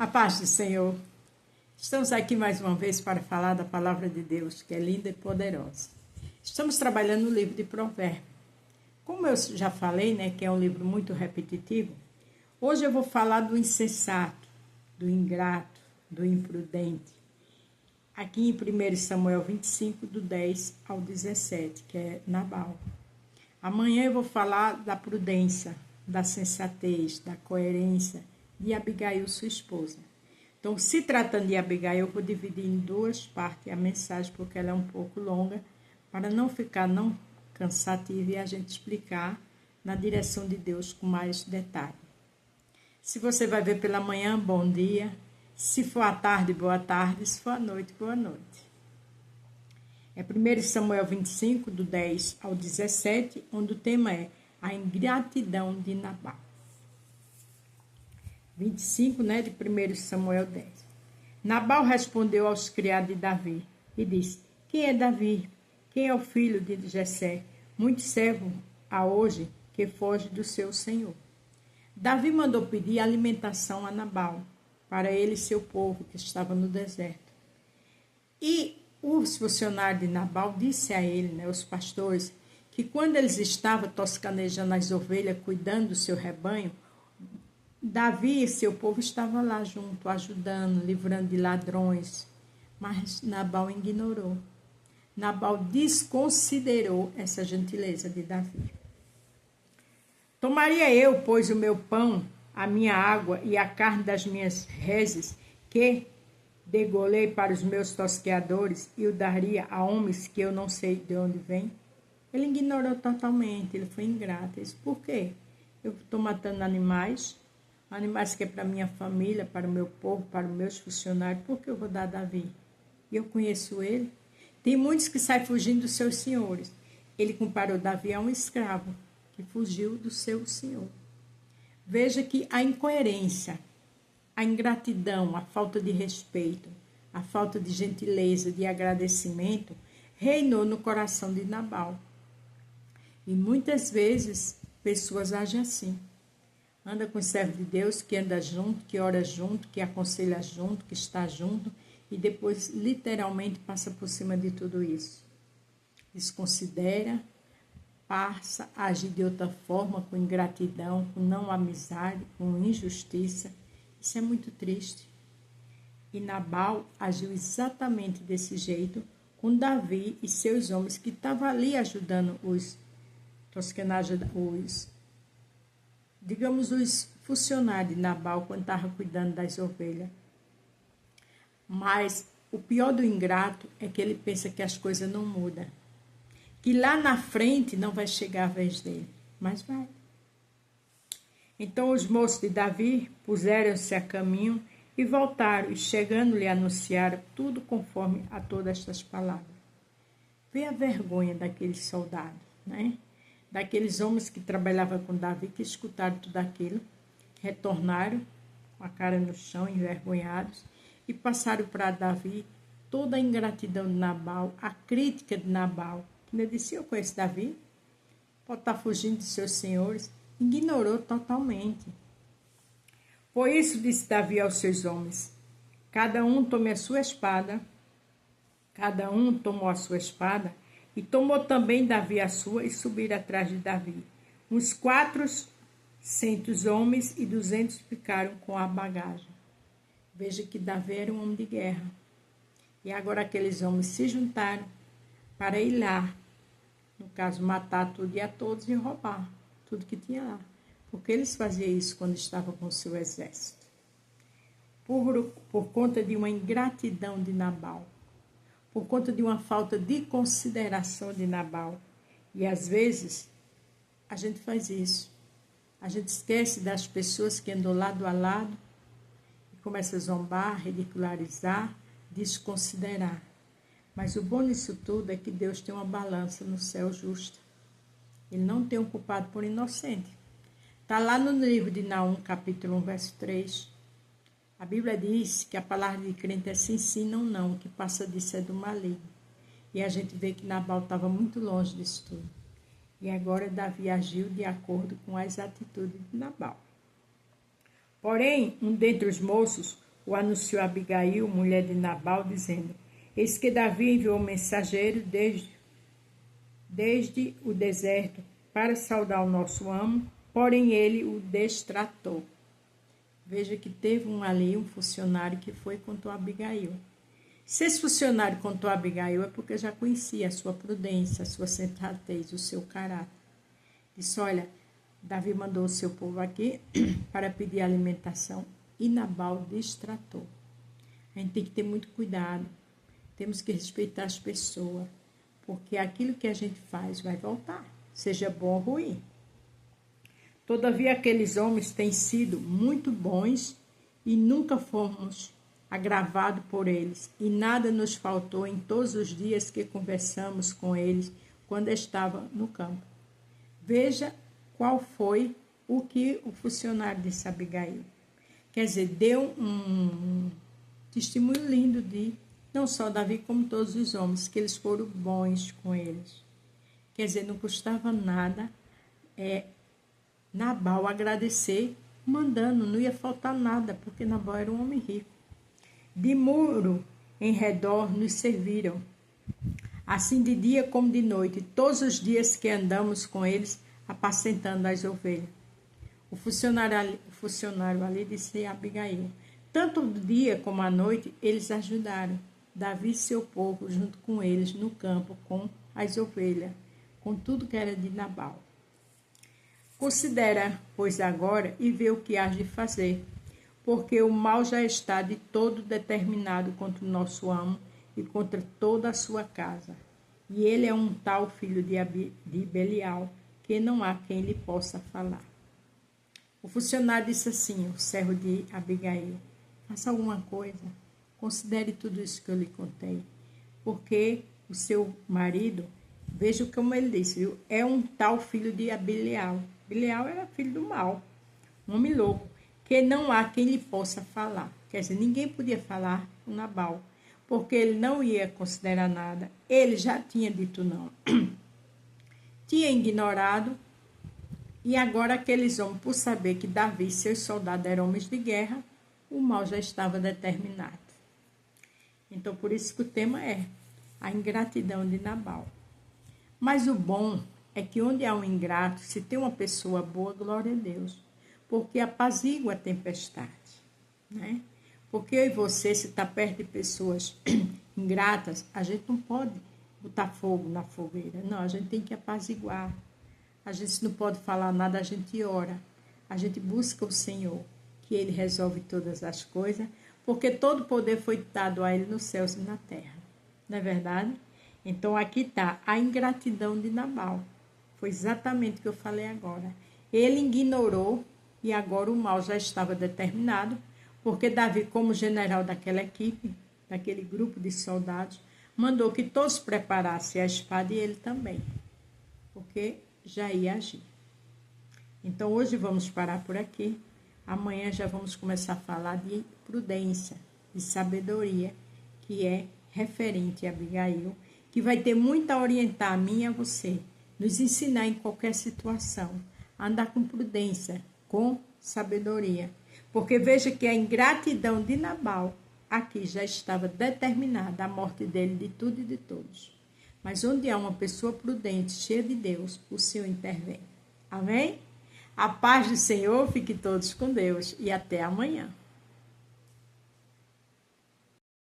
A paz do Senhor. Estamos aqui mais uma vez para falar da palavra de Deus, que é linda e poderosa. Estamos trabalhando no livro de Provérbios. Como eu já falei, que é um livro muito repetitivo, hoje eu vou falar do insensato, do ingrato, do imprudente. Aqui em 1 Samuel 25, do 10 ao 17, que é Nabal. Amanhã eu vou falar da prudência, da sensatez, da coerência de Abigail, sua esposa. Então, se tratando de Abigail, eu vou dividir em duas partes a mensagem, porque ela é um pouco longa, para não ficar cansativa e a gente explicar na direção de Deus com mais detalhe. Se você vai ver pela manhã, bom dia. Se for à tarde, boa tarde. Se for à noite, boa noite. É 1 Samuel 25, do 10 ao 17, onde o tema é a ingratidão de Nabal. 25, de 1 Samuel 10. Nabal respondeu aos criados de Davi e disse: Quem é Davi? Quem é o filho de Jessé? Muito servo há hoje que foge do seu senhor. Davi mandou pedir alimentação a Nabal, para ele e seu povo que estava no deserto. E os funcionários de Nabal disse a ele, os pastores, que quando eles estavam toscanejando as ovelhas, cuidando do seu rebanho, Davi e seu povo estavam lá junto, ajudando, livrando de ladrões. Mas Nabal ignorou. Nabal desconsiderou essa gentileza de Davi. Tomaria eu, pois, o meu pão, a minha água e a carne das minhas reses, que degolei para os meus tosqueadores, e o daria a homens que eu não sei de onde vêm? Ele ignorou totalmente, ele foi ingrato. Ele disse: por quê? Eu estou matando animais que é para minha família, para o meu povo, para os meus funcionários, por que eu vou dar a Davi? E eu conheço ele. Tem muitos que saem fugindo dos seus senhores. Ele comparou Davi a um escravo que fugiu do seu senhor. Veja que a incoerência, a ingratidão, a falta de respeito, a falta de gentileza, de agradecimento, reinou no coração de Nabal. E muitas vezes pessoas agem assim. Anda com o servo de Deus que anda junto, que ora junto, que aconselha junto, que está junto e depois literalmente passa por cima de tudo isso. Desconsidera, passa a agir de outra forma, com ingratidão, com não amizade, com injustiça. Isso é muito triste. E Nabal agiu exatamente desse jeito com Davi e seus homens que estavam ali ajudando os funcionários de Nabal quando estavam cuidando das ovelhas. Mas o pior do ingrato é que ele pensa que as coisas não mudam. Que lá na frente não vai chegar a vez dele, mas vai. Então os moços de Davi puseram-se a caminho e voltaram, e chegando-lhe anunciaram tudo conforme a todas estas palavras. Vê a vergonha daqueles soldados, daqueles homens que trabalhavam com Davi, que escutaram tudo aquilo, retornaram com a cara no chão, envergonhados, e passaram para Davi toda a ingratidão de Nabal, a crítica de Nabal. Ele disse: eu conheço Davi, pode estar fugindo de seus senhores. Ignorou totalmente. Por isso disse Davi aos seus homens: cada um tome a sua espada. Cada um tomou a sua espada, e tomou também Davi a sua, e subiram atrás de Davi. Uns 400 homens e 200 ficaram com a bagagem. Veja que Davi era um homem de guerra. E agora aqueles homens se juntaram para ir lá, no caso, matar tudo e a todos e roubar tudo que tinha lá. Porque eles faziam isso quando estavam com o seu exército. Por conta de uma ingratidão de Nabal. Por conta de uma falta de consideração de Nabal. E às vezes a gente faz isso. A gente esquece das pessoas que andam lado a lado e começa a zombar, ridicularizar, desconsiderar. Mas o bom nisso tudo é que Deus tem uma balança no céu justa. Ele não tem um culpado por inocente. Está lá no livro de Naum, capítulo 1, verso 3. A Bíblia diz que a palavra de crente é sim, sim, não, não. O que passa disso é do maligno. E a gente vê que Nabal estava muito longe disso tudo. E agora Davi agiu de acordo com as atitudes de Nabal. Porém, um dentre os moços o anunciou Abigail, mulher de Nabal, dizendo: eis que Davi enviou mensageiro desde o deserto para saudar o nosso amo, porém ele o destratou. Veja que teve um funcionário que foi e contou a Abigail. Se esse funcionário contou a Abigail é porque já conhecia a sua prudência, a sua sensatez, o seu caráter. Disse: olha, Davi mandou o seu povo aqui para pedir alimentação e Nabal destratou. A gente tem que ter muito cuidado. Temos que respeitar as pessoas, porque aquilo que a gente faz vai voltar, seja bom ou ruim. Todavia, aqueles homens têm sido muito bons e nunca fomos agravados por eles, e nada nos faltou em todos os dias que conversamos com eles quando estava no campo. Veja qual foi o que o funcionário disse a Abigail. Quer dizer, deu um testemunho lindo de não só Davi, como todos os homens, que eles foram bons com eles. Quer dizer, não custava nada Nabal agradecer, mandando, não ia faltar nada, porque Nabal era um homem rico. De muro em redor nos serviram, assim de dia como de noite, todos os dias que andamos com eles, apacentando as ovelhas. O funcionário ali disse a Abigail: tanto do dia como à noite, eles ajudaram Davi e seu povo junto com eles no campo, com as ovelhas, com tudo que era de Nabal. Considera, pois, agora e vê o que hás de fazer, porque o mal já está de todo determinado contra o nosso amo e contra toda a sua casa. E ele é um tal filho de Belial, que não há quem lhe possa falar. O funcionário disse assim, o servo de Abigail: faça alguma coisa, considere tudo isso que eu lhe contei, porque o seu marido, veja como ele disse, viu? É um tal filho de Belial. Belial era filho do mal, um homem louco, que não há quem lhe possa falar. Quer dizer, ninguém podia falar com Nabal, porque ele não ia considerar nada. Ele já tinha dito não. Tinha ignorado, e agora aqueles homens, por saber que Davi e seus soldados eram homens de guerra, o mal já estava determinado. Então, por isso que o tema é a ingratidão de Nabal. Mas o bom é que onde há um ingrato, se tem uma pessoa boa, glória a Deus, porque apazigua a tempestade, né? Porque eu e você, se está perto de pessoas ingratas, a gente não pode botar fogo na fogueira, não, a gente tem que apaziguar. A gente não pode falar nada, a gente ora, a gente busca o Senhor, que Ele resolve todas as coisas, porque todo poder foi dado a Ele nos céus e na terra, não é verdade? Então aqui está a ingratidão de Nabal. Foi exatamente o que eu falei agora. Ele ignorou e agora o mal já estava determinado, porque Davi, como general daquela equipe, daquele grupo de soldados, mandou que todos preparassem a espada e ele também, porque já ia agir. Então hoje vamos parar por aqui. Amanhã já vamos começar a falar de prudência, de sabedoria, que é referente a Abigail, que vai ter muito a orientar a mim e a você, nos ensinar em qualquer situação, a andar com prudência, com sabedoria. Porque veja que a ingratidão de Nabal, aqui já estava determinada a morte dele de tudo e de todos. Mas onde há uma pessoa prudente, cheia de Deus, o Senhor intervém. Amém? A paz do Senhor, fique todos com Deus e até amanhã.